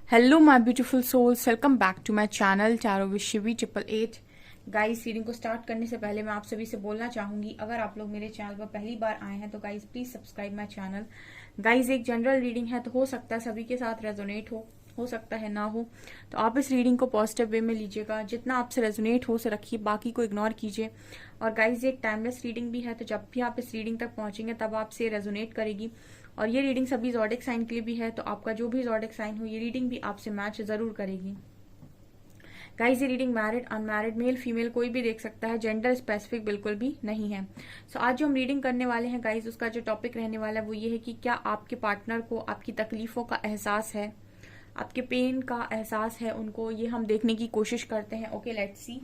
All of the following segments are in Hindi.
Hello my beautiful souls, welcome back to my channel tarot with Shivi 888। Guys, reading को स्टार्ट करने से पहले मैं आप सभी से बोलना चाहूंगी, अगर आप लोग मेरे चैनल पर पहली बार आए हैं तो guys please subscribe my channel. Guys, एक जनरल रीडिंग है तो हो सकता है सभी के साथ रेजोनेट हो सकता है ना हो, तो आप इस रीडिंग को पॉजिटिव वे में लीजिएगा। जितना आपसे रेजोनेट हो से रखिए, बाकी को इग्नोर कीजिए। और गाइस, ये एक टाइमलेस रीडिंग भी है, तो जब भी आप इस रीडिंग तक पहुंचेंगे तब आपसे रेजोनेट करेगी। और ये रीडिंग सभी ज़ोडिक साइन के लिए भी है, तो आपका जो भी ज़ोडिक साइन हो ये रीडिंग भी आपसे मैच जरूर करेगी। गाइस, ये reading married unmarried male female कोई भी देख सकता है, जेंडर स्पेसिफिक बिल्कुल भी नहीं है। सो आज जो हम रीडिंग करने वाले हैं गाइस, उसका जो टॉपिक रहने वाला है वो ये है कि क्या आपके पार्टनर को आपकी तकलीफों का एहसास है, आपके पेन का एहसास है उनको, ये हम देखने की कोशिश करते हैं। Okay, let's see.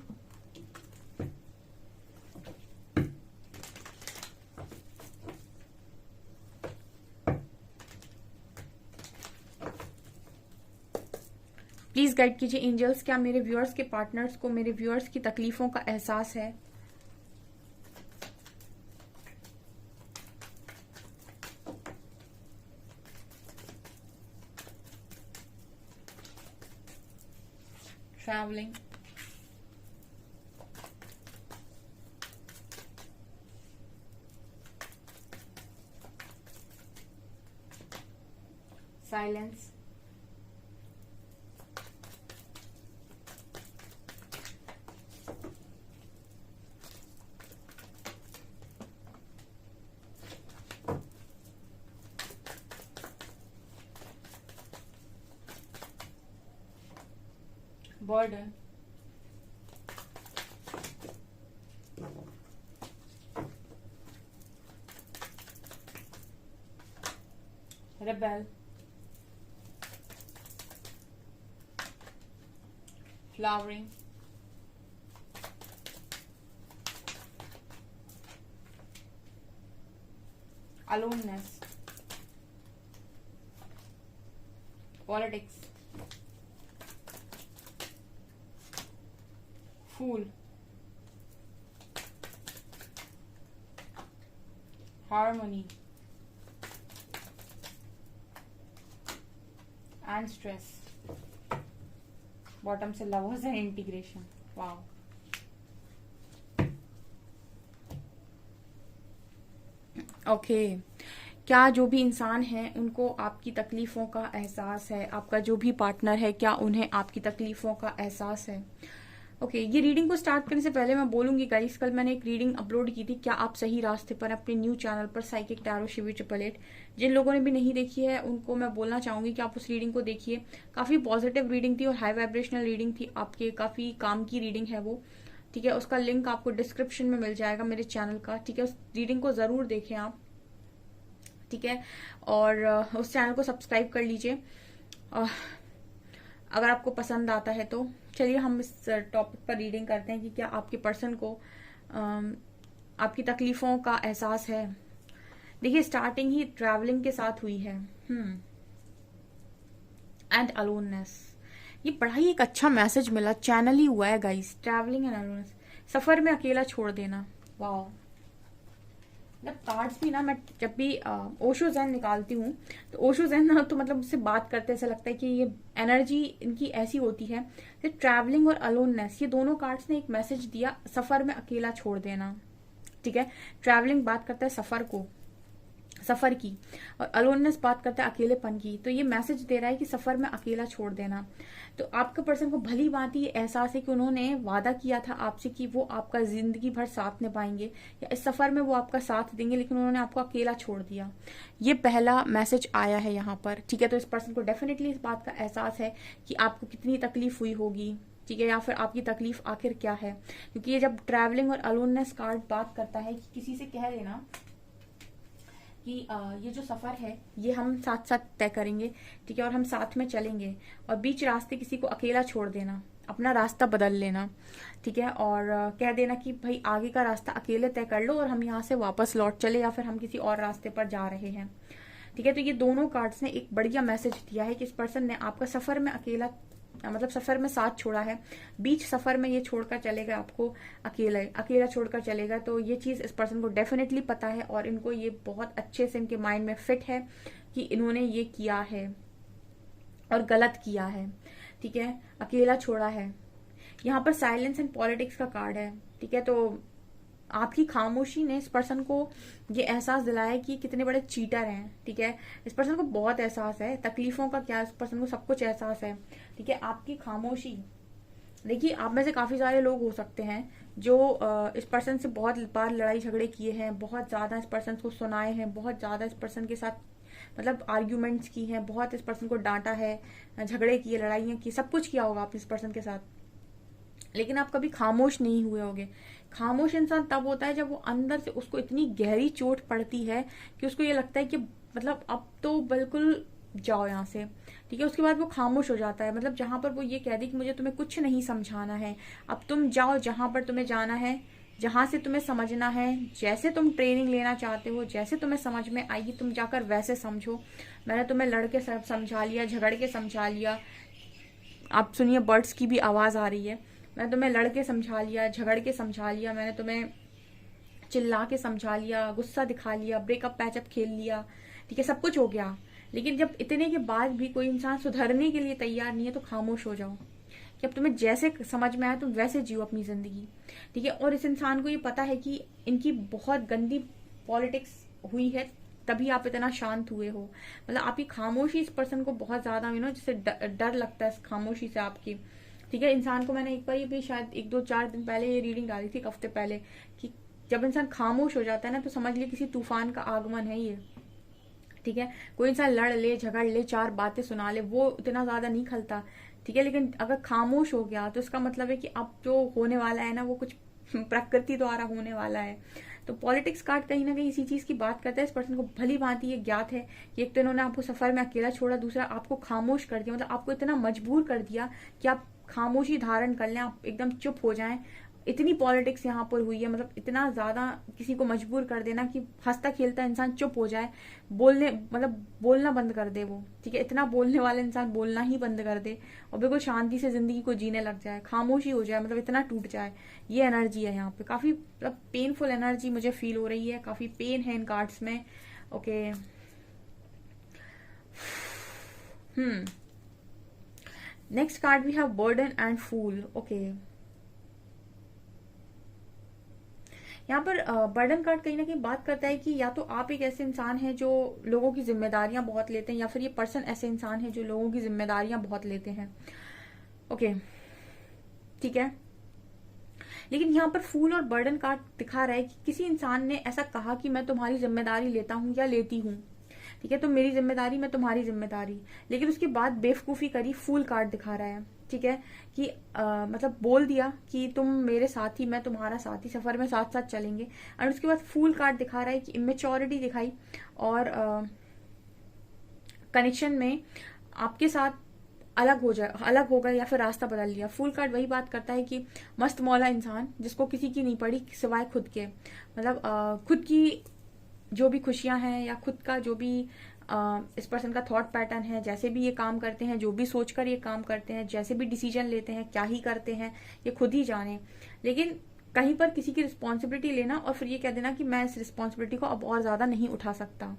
Please guide कीजिए एंजल्स, क्या मेरे व्यूअर्स के पार्टनर्स को मेरे व्यूअर्स की तकलीफों का एहसास है। Travelling, silence, burden, rebel, flowering, aloneness, politics, फूल, हार्मोनी एंड स्ट्रेस, बॉटम से lovers and integration. Wow, okay. क्या जो भी इंसान है उनको आपकी तकलीफों का एहसास है, आपका जो भी पार्टनर है क्या उन्हें आपकी तकलीफों का एहसास है। ओके, ये रीडिंग को स्टार्ट करने से पहले मैं बोलूंगी गाइस, कल मैंने एक रीडिंग अपलोड की थी, क्या आप सही रास्ते पर, अपने न्यू चैनल पर साइकिक टैरो शिवी 888। जिन लोगों ने भी नहीं देखी है उनको मैं बोलना चाहूंगी कि आप उस रीडिंग को देखिए। काफी पॉजिटिव रीडिंग थी और हाई वाइब्रेशनल रीडिंग थी, आपके काफी काम की रीडिंग है वो। ठीक है, उसका लिंक आपको डिस्क्रिप्शन में मिल जाएगा मेरे चैनल का। ठीक है, उस रीडिंग को जरूर देखें आप। ठीक है, और उस चैनल को सब्सक्राइब कर लीजिए अगर आपको पसंद आता है तो। चलिए हम इस टॉपिक पर रीडिंग करते हैं कि क्या आपके पर्सन को आपकी तकलीफों का एहसास है। देखिए, स्टार्टिंग ही ट्रैवलिंग के साथ हुई है एंड अलोननेस। ये बड़ा ही एक अच्छा मैसेज मिला, चैनल ही हुआ है गाइस, ट्रैवलिंग एंड अलोननेस, सफर में अकेला छोड़ देना। वाह, मतलब कार्ड्स भी ना, मैं जब भी ओशो जैन निकालती हूँ तो ओशो जैन ना तो मतलब मुझसे बात करते ऐसा लगता है कि ये एनर्जी इनकी ऐसी होती है कि ट्रैवलिंग और अलोननेस, ये दोनों कार्ड्स ने एक मैसेज दिया, सफर में अकेला छोड़ देना। ठीक है, ट्रैवलिंग बात करता है सफर की, और अलोननेस बात करता है अकेलेपन की। तो ये मैसेज दे रहा है कि सफर में अकेला छोड़ देना। तो आपका पर्सन को भली भांति ये एहसास है कि उन्होंने वादा किया था आपसे कि वो आपका जिंदगी भर साथ निभाएंगे या इस सफर में वो आपका साथ देंगे, लेकिन उन्होंने आपको अकेला छोड़ दिया। ये पहला मैसेज आया है यहाँ पर। ठीक है, तो इस पर्सन को डेफिनेटली इस बात का एहसास है कि आपको कितनी तकलीफ हुई होगी। ठीक है, या फिर आपकी तकलीफ आखिर क्या है, क्योंकि ये जब ट्रैवलिंग और अलोननेस कार्ड बात करता है कि किसी से कह देना कि ये जो सफर है ये हम साथ साथ तय करेंगे। ठीक है, और हम साथ में चलेंगे, और बीच रास्ते किसी को अकेला छोड़ देना, अपना रास्ता बदल लेना। ठीक है, और कह देना कि भाई आगे का रास्ता अकेले तय कर लो और हम यहाँ से वापस लौट चले, या फिर हम किसी और रास्ते पर जा रहे हैं। ठीक है, तो ये दोनों कार्ड्स ने एक बढ़िया मैसेज दिया है कि इस पर्सन ने आपका सफर में अकेला, मतलब सफर में साथ छोड़ा है, बीच सफर में ये छोड़कर चलेगा आपको, अकेला छोड़कर चलेगा। तो ये चीज इस पर्सन को डेफिनेटली पता है और इनको ये बहुत अच्छे से इनके माइंड में फिट है कि इन्होंने ये किया है। और गलत किया है, ठीक है, अकेला छोड़ा है। यहाँ पर साइलेंस एंड पॉलिटिक्स का कार्ड है, ठीक है। तो आपकी खामोशी ने इस पर्सन को ये एहसास दिलाया कि कितने बड़े चीटर हैं, ठीक है। इस पर्सन को बहुत एहसास है तकलीफों का, क्या इस पर्सन को सब कुछ एहसास है, ठीक है। आपकी खामोशी, देखिए आप में से काफी सारे लोग हो सकते हैं जो इस पर्सन से बहुत बार लड़ाई झगड़े किए हैं, बहुत ज्यादा इस पर्सन को सुनाए हैं, बहुत ज्यादा इस पर्सन के साथ मतलब आर्ग्यूमेंट्स की हैं, बहुत इस पर्सन को डांटा है, झगड़े किए, लड़ाइयाँ की, सब कुछ किया होगा आप इस पर्सन के साथ, लेकिन आप कभी खामोश नहीं हुए होगे। खामोश इंसान तब होता है जब वो अंदर से उसको इतनी गहरी चोट पड़ती है कि उसको ये लगता है कि मतलब अब तो बिल्कुल जाओ यहाँ से, ठीक है। उसके बाद वो खामोश हो जाता है, मतलब जहां पर वो ये कह दी कि मुझे तुम्हें कुछ नहीं समझाना है, अब तुम जाओ जहां पर तुम्हें जाना है, जहां से तुम्हें समझना है, जैसे तुम ट्रेनिंग लेना चाहते हो, जैसे तुम्हें समझ में आएगी तुम जाकर वैसे समझो। मैंने तुम्हें लड़के समझा लिया, झगड़ के समझा लिया। आप सुनिए बर्ड्स की भी आवाज आ रही है। मैंने तुम्हें लड़के समझा लिया, झगड़ के समझा लिया, मैंने तुम्हें चिल्ला के समझा लिया, गुस्सा दिखा लिया, ब्रेकअप पैचअप खेल लिया, ठीक है, सब कुछ हो गया। लेकिन जब इतने के बाद भी कोई इंसान सुधरने के लिए तैयार नहीं है तो खामोश हो जाओ कि अब तुम्हें जैसे समझ में आया तुम वैसे जियो अपनी जिंदगी, ठीक है। और इस इंसान को ये पता है कि इनकी बहुत गंदी पॉलिटिक्स हुई है, तभी आप इतना शांत हुए हो। मतलब आपकी खामोशी इस पर्सन को बहुत ज्यादा जैसे डर लगता है इस खामोशी से आपकी, ठीक है। इंसान को मैंने एक बार भी शायद 1-2-4 दिन पहले ये रीडिंग डाली थी, एक हफ्ते पहले, कि जब इंसान खामोश हो जाता है ना तो समझ लिए किसी तूफान का आगमन है ये, ठीक है। कोई इंसान लड़ ले, झगड़ ले, 4 बातें सुना ले, वो इतना ज्यादा नहीं खलता, ठीक है। लेकिन अगर खामोश हो गया तो इसका मतलब है कि अब जो होने वाला है ना वो कुछ प्रकृति द्वारा होने वाला है। तो पॉलिटिक्स कार्ड कहीं ना कहीं इसी चीज की बात करता है। इस पर्सन को भली भांति ये ज्ञात है कि एक तो इन्होंने आपको सफर में अकेला छोड़ा, दूसरा आपको खामोश कर दिया, मतलब आपको इतना मजबूर कर दिया कि आप खामोशी धारण कर लें, आप एकदम चुप हो जाएं। इतनी पॉलिटिक्स यहाँ पर हुई है, मतलब इतना ज्यादा किसी को मजबूर कर देना कि हंसता खेलता इंसान चुप हो जाए, बोलने मतलब बोलना बंद कर दे वो, ठीक है। इतना बोलने वाला इंसान बोलना ही बंद कर दे और बिल्कुल शांति से जिंदगी को जीने लग जाए, खामोशी हो जाए, मतलब इतना टूट जाए। ये एनर्जी है यहाँ पे, काफी मतलब पेनफुल एनर्जी मुझे फील हो रही है, काफी पेन है इन कार्ड्स में। Okay, next card we have burden and fool. Okay, यहाँ पर बर्डन कार्ड कहीं ना कहीं बात करता है कि या तो आप एक ऐसे इंसान हैं जो लोगों की जिम्मेदारियां बहुत लेते हैं, या फिर ये पर्सन ऐसे इंसान है जो लोगों की जिम्मेदारियां बहुत लेते हैं। ओके, ठीक है। लेकिन यहाँ पर फूल और बर्डन कार्ड दिखा रहा है कि किसी इंसान ने ऐसा कहा कि मैं तुम्हारी जिम्मेदारी लेता हूँ या लेती हूँ, ठीक है, तो मेरी जिम्मेदारी, मैं तुम्हारी जिम्मेदारी, लेकिन उसके बाद बेवकूफी करी। फूल कार्ड दिखा रहा है, ठीक है, कि मतलब बोल दिया कि तुम मेरे साथी, मैं तुम्हारा साथी, सफर में साथ साथ चलेंगे। और उसके बाद फूल कार्ड दिखा रहा है कि इमेच्योरिटी दिखाई और कनेक्शन में आपके साथ अलग हो गए या फिर रास्ता बदल लिया। फूल कार्ड वही बात करता है कि मस्त मौला इंसान जिसको किसी की नहीं पड़ी सिवाय खुद के, मतलब खुद की जो भी खुशियां हैं या खुद का जो भी इस पर्सन का थॉट पैटर्न है, जैसे भी ये काम करते हैं, जो भी सोचकर ये काम करते हैं, जैसे भी डिसीजन लेते हैं, क्या ही करते हैं ये खुद ही जाने। लेकिन कहीं पर किसी की रिस्पॉन्सिबिलिटी लेना और फिर ये कह देना कि मैं इस रिस्पॉन्सिबिलिटी को अब और ज्यादा नहीं उठा सकता,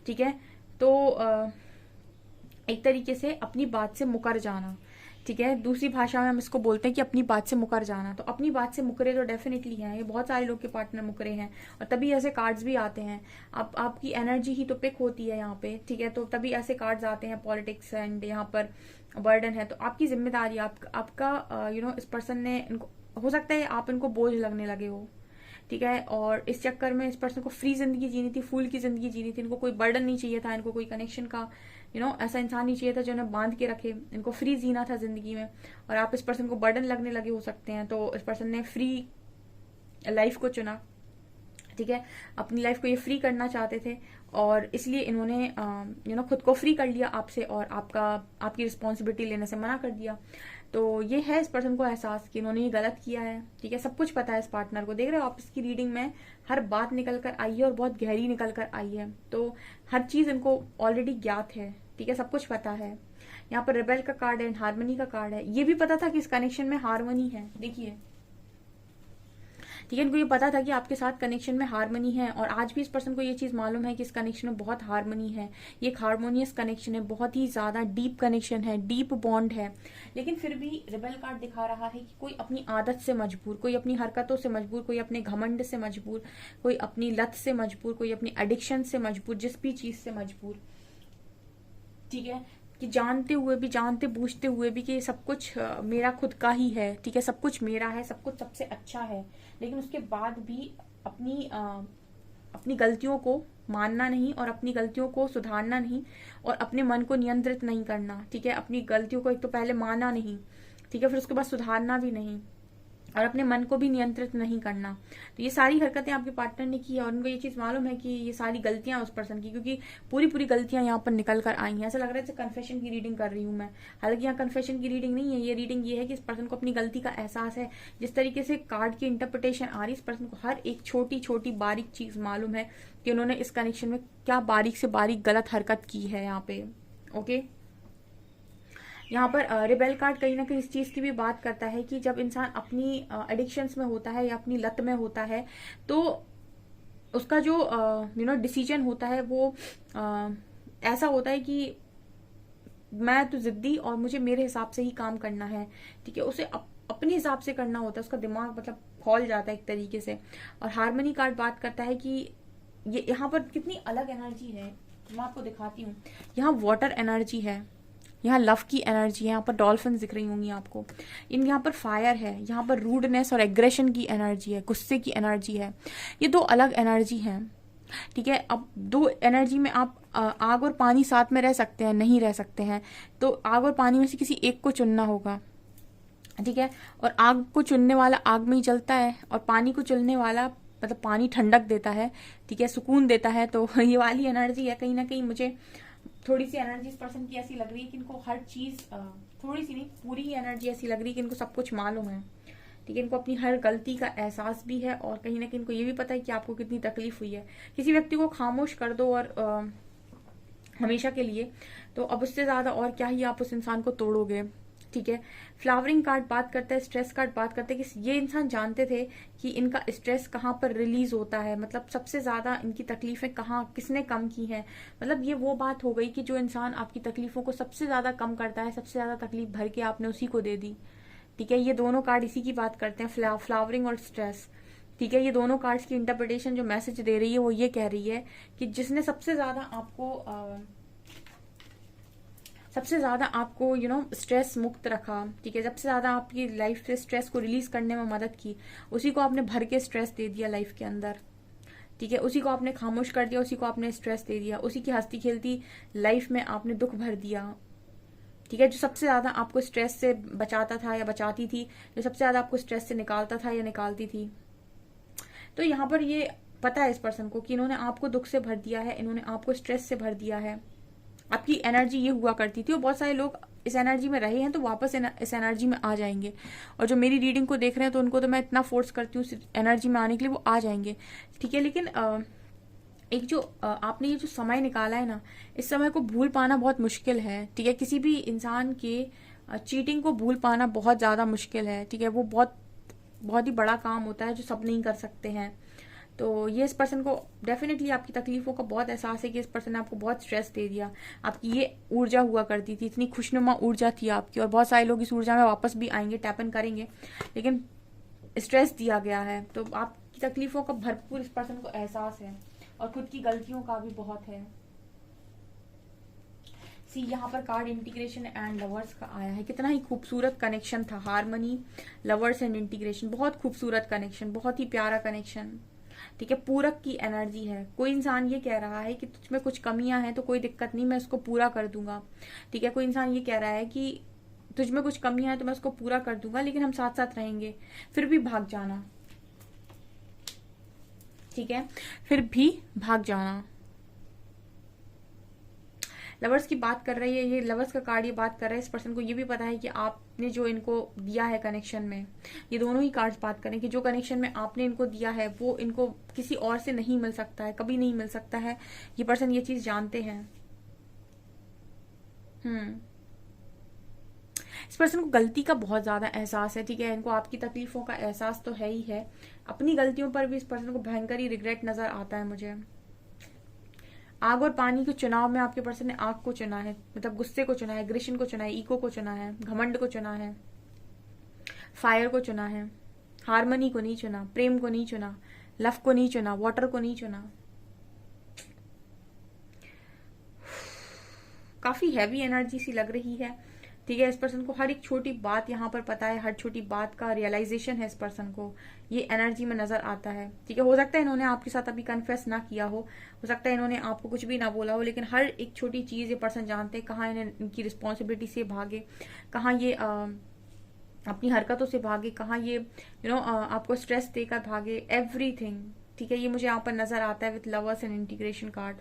ठीक है। तो एक तरीके से अपनी बात से मुकर जाना, ठीक है। दूसरी भाषा में हम इसको बोलते हैं कि अपनी बात से मुकर जाना। तो अपनी बात से मुकरे तो डेफिनेटली हैं, ये बहुत सारे लोग के पार्टनर मुकरे हैं और तभी ऐसे कार्ड्स भी आते हैं। आपकी एनर्जी ही तो पिक होती है यहाँ पे, ठीक है, तो तभी ऐसे कार्ड्स आते हैं। पॉलिटिक्स एंड यहाँ पर बर्डन है, तो आपकी जिम्मेदारी, आपका इस पर्सन ने इनको, हो सकता है आप इनको बोझ लगने लगे हो, ठीक है, और इस चक्कर में इस पर्सन को फ्री जिंदगी जीनी थी, फूल की जिंदगी जीनी थी। इनको कोई बर्डन नहीं चाहिए था, इनको कोई कनेक्शन का ऐसा इंसान नहीं चाहिए था जो उन्हें बांध के रखे। इनको फ्री जीना था जिंदगी में, और आप इस पर्सन को बर्डन लगने लगे हो सकते हैं। तो इस पर्सन ने फ्री लाइफ को चुना, ठीक है, अपनी लाइफ को ये फ्री करना चाहते थे और इसलिए इन्होंने खुद को फ्री कर लिया आपसे और आपकी रिस्पॉन्सिबिलिटी लेने से मना कर दिया। तो ये है इस पर्सन को एहसास कि इन्होंने ये गलत किया है, ठीक है। सब कुछ पता है इस पार्टनर को, देख रहे हो आप इसकी रीडिंग में हर बात निकल कर आई है और बहुत गहरी निकल कर आई है। तो हर चीज इनको ऑलरेडी ज्ञात है, ठीक है, सब कुछ पता है। यहाँ पर रिबेल का कार्ड है, हारमनी का कार्ड है। ये भी पता था कि इस कनेक्शन में हारमनी है, देखिए ठीक है, इनको ये पता था कि आपके साथ कनेक्शन में हारमनी है, और आज भी इस पर्सन को ये चीज मालूम है कि इस कनेक्शन में बहुत हारमनी है, ये एक हारमोनियस कनेक्शन है, बहुत ही ज्यादा डीप कनेक्शन है, डीप बॉन्ड है। लेकिन फिर भी रिबेल कार्ड दिखा रहा है कि कोई अपनी आदत से मजबूर, कोई अपनी हरकतों से मजबूर, कोई अपने घमंड से मजबूर, कोई अपनी लत से मजबूर, कोई अपनी एडिक्शन से मजबूर, जिस भी चीज से मजबूर, ठीक है, कि जानते हुए भी, जानते बूझते हुए भी कि सब कुछ मेरा खुद का ही है, ठीक है, सब कुछ मेरा है, सब कुछ सबसे अच्छा है, लेकिन उसके बाद भी अपनी गलतियों को मानना नहीं, और अपनी गलतियों को सुधारना नहीं, और अपने मन को नियंत्रित नहीं करना, ठीक है, अपनी गलतियों को एक तो पहले माना नहीं, ठीक है, फिर उसके बाद सुधारना भी नहीं, और अपने मन को भी नियंत्रित नहीं करना। तो ये सारी हरकतें आपके पार्टनर ने की है, और उनको ये चीज मालूम है कि ये सारी गलतियां उस पर्सन की, क्योंकि पूरी पूरी गलतियां यहाँ पर निकल कर आई हैं। ऐसा लग रहा है जैसे कन्फेशन की रीडिंग कर रही हूँ मैं, हालांकि यहाँ कन्फेशन की रीडिंग नहीं है, ये रीडिंग ये है कि इस पर्सन को अपनी गलती का एहसास है। जिस तरीके से कार्ड की इंटरप्रिटेशन आ रही है, इस पर्सन को हर एक छोटी छोटी बारीक चीज मालूम है कि उन्होंने इस कनेक्शन में क्या बारीक से बारीक गलत हरकत की है यहाँ पे। ओके, यहाँ पर रिबेल कार्ड कहीं ना कहीं इस चीज की भी बात करता है कि जब इंसान अपनी एडिक्शंस में होता है या अपनी लत में होता है, तो उसका जो डिसीजन होता है वो ऐसा होता है कि मैं तो जिद्दी और मुझे मेरे हिसाब से ही काम करना है, ठीक है, उसे अपने हिसाब से करना होता है, उसका दिमाग मतलब खौल जाता है एक तरीके से। और हारमनी कार्ड बात करता है कि ये यहाँ पर कितनी अलग एनर्जी है, मैं आपको दिखाती हूँ। यहाँ वाटर एनर्जी है, यहाँ लव की एनर्जी है, यहाँ पर डॉल्फिन दिख रही होंगी आपको, यहाँ पर फायर है, यहाँ पर रूडनेस और एग्रेशन की एनर्जी है, गुस्से की एनर्जी है। ये दो अलग एनर्जी हैं, ठीक है। अब दो एनर्जी में आप आग और पानी साथ में रह सकते हैं, नहीं रह सकते हैं, तो आग और पानी में से किसी एक को चुनना होगा, ठीक है। और आग को चुनने वाला आग में ही जलता है, और पानी को चुनने वाला मतलब पानी ठंडक देता है, ठीक है, सुकून देता है। तो ये वाली एनर्जी है। कहीं ना कहीं मुझे थोड़ी सी एनर्जी इस पर्सन की ऐसी लग रही है कि इनको हर चीज, थोड़ी सी नहीं, पूरी ही एनर्जी ऐसी लग रही है कि इनको सब कुछ मालूम है, ठीक है, इनको अपनी हर गलती का एहसास भी है, और कहीं ना कहीं इनको ये भी पता है कि आपको कितनी तकलीफ हुई है। किसी व्यक्ति को खामोश कर दो और हमेशा के लिए, तो अब उससे ज्यादा और क्या ही आप उस इंसान को तोड़ोगे, ठीक है। फ्लावरिंग कार्ड बात करता है, स्ट्रेस कार्ड बात करता है कि ये इंसान जानते थे कि इनका स्ट्रेस कहाँ पर रिलीज होता है, मतलब सबसे ज्यादा इनकी तकलीफें कहाँ, किसने कम की है। मतलब ये वो बात हो गई कि जो इंसान आपकी तकलीफों को सबसे ज्यादा कम करता है, सबसे ज्यादा तकलीफ भर के आपने उसी को दे दी, ठीक है। ये दोनों कार्ड इसी की बात करते हैं, फ्लावरिंग और स्ट्रेस, ठीक है। ये दोनों कार्ड्स की इंटरप्रिटेशन जो मैसेज दे रही है वो ये कह रही है कि जिसने सबसे ज्यादा आपको स्ट्रेस मुक्त रखा, ठीक है, सबसे ज्यादा आपकी लाइफ से स्ट्रेस को रिलीज करने में मदद की, उसी को आपने भर के स्ट्रेस दे दिया लाइफ के अंदर, ठीक है। उसी को आपने खामोश कर दिया, उसी को आपने स्ट्रेस दे दिया, उसी की हंसती खेलती लाइफ में आपने दुख भर दिया, ठीक है। जो सबसे ज्यादा आपको स्ट्रेस से बचाता था या बचाती थी, जो सबसे ज्यादा आपको स्ट्रेस से निकालता था या निकालती थी। तो यहाँ पर ये पता है इस पर्सन को कि इन्होंने आपको दुख से भर दिया है, इन्होंने आपको स्ट्रेस से भर दिया है। आपकी एनर्जी ये हुआ करती थी, और बहुत सारे लोग इस एनर्जी में रहे हैं तो वापस इस एनर्जी में आ जाएंगे, और जो मेरी रीडिंग को देख रहे हैं तो उनको तो मैं इतना फोर्स करती हूँ एनर्जी में आने के लिए, वो आ जाएंगे, ठीक है। लेकिन एक जो आपने ये जो समय निकाला है ना, इस समय को भूल पाना बहुत मुश्किल है, ठीक है। किसी भी इंसान के चीटिंग को भूल पाना बहुत ज्यादा मुश्किल है, ठीक है। वो बहुत बहुत ही बड़ा काम होता है जो सब नहीं कर सकते हैं। तो ये इस पर्सन को डेफिनेटली आपकी तकलीफों का बहुत एहसास है कि इस पर्सन ने आपको बहुत स्ट्रेस दे दिया। आपकी ये ऊर्जा हुआ करती थी, इतनी खुशनुमा ऊर्जा थी आपकी, और बहुत सारे लोग इस ऊर्जा में वापस भी आएंगे, टैपन करेंगे, लेकिन स्ट्रेस दिया गया है। तो आपकी तकलीफों का भरपूर इस पर्सन को एहसास है, और खुद की गलतियों का भी बहुत है। सी यहाँ पर कार्ड इंटीग्रेशन एंड लवर्स का आया है। कितना ही खूबसूरत कनेक्शन था, हार्मनी, लवर्स एंड इंटीग्रेशन, बहुत खूबसूरत कनेक्शन, बहुत ही प्यारा कनेक्शन, ठीक है। पूरक की एनर्जी है। कोई इंसान ये कह रहा है कि तुझमें कुछ कमियां हैं तो कोई दिक्कत नहीं, मैं इसको पूरा कर दूंगा, ठीक है। कोई इंसान ये कह रहा है कि तुझमें कुछ कमियां हैं तो मैं उसको पूरा कर दूंगा, लेकिन हम साथ साथ रहेंगे, फिर भी भाग जाना, ठीक है, फिर भी भाग जाना। लवर्स की बात कर रही है, ये लवर्स का कार्ड ये बात कर रहा है, इस पर्सन को ये भी पता है कि आपने जो इनको दिया है कनेक्शन में, ये दोनों ही कार्ड्स बात करें कि जो कनेक्शन में आपने इनको दिया है वो इनको किसी और से नहीं मिल सकता है, कभी नहीं मिल सकता है। ये पर्सन ये चीज जानते हैं। इस पर्सन को गलती का बहुत ज्यादा एहसास है, ठीक है, इनको आपकी तकलीफों का एहसास तो है ही है, अपनी गलतियों पर भी इस पर्सन को भयंकर ही रिग्रेट नजर आता है मुझे। आग और पानी के चुनाव में आपके पर्सन ने आग को चुना है, मतलब गुस्से को चुना है, एग्रेशन को चुना है, ईगो को चुना है, घमंड को चुना है, फायर को चुना है, हारमनी को नहीं चुना, प्रेम को नहीं चुना, लव को नहीं चुना, वाटर को नहीं चुना। काफी हैवी एनर्जी सी लग रही है, ठीक है। इस पर्सन को हर एक छोटी बात यहाँ पर पता है, हर छोटी बात का रियलाइजेशन है इस पर्सन को, ये एनर्जी में नजर आता है, ठीक है। हो सकता है इन्होंने आपके साथ अभी कन्फेस ना किया हो सकता है इन्होंने आपको कुछ भी ना बोला हो, लेकिन हर एक छोटी चीज ये पर्सन जानते हैं, कहाँ इन्हें इनकी रिस्पॉन्सिबिलिटी से भागे, कहाँ ये अपनी हरकतों से भागे, कहाँ ये आपको स्ट्रेस देकर भागे, एवरीथिंग, ठीक है। ये मुझे यहाँ पर नजर आता है with lovers and integration card.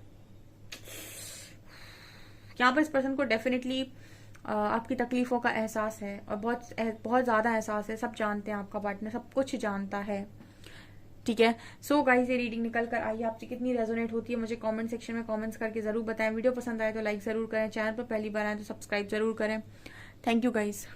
यहाँ पर इस पर्सन को डेफिनेटली आपकी तकलीफों का एहसास है, और बहुत बहुत ज्यादा एहसास है, सब जानते हैं, आपका पार्टनर सब कुछ जानता है, ठीक है। सो गाइस, ये रीडिंग निकल कर आई, आपसे कितनी रेजोनेट होती है मुझे कमेंट सेक्शन में कमेंट्स करके जरूर बताएं। वीडियो पसंद आए तो लाइक जरूर करें, चैनल पर पहली बार आए तो सब्सक्राइब जरूर करें। Thank you guys.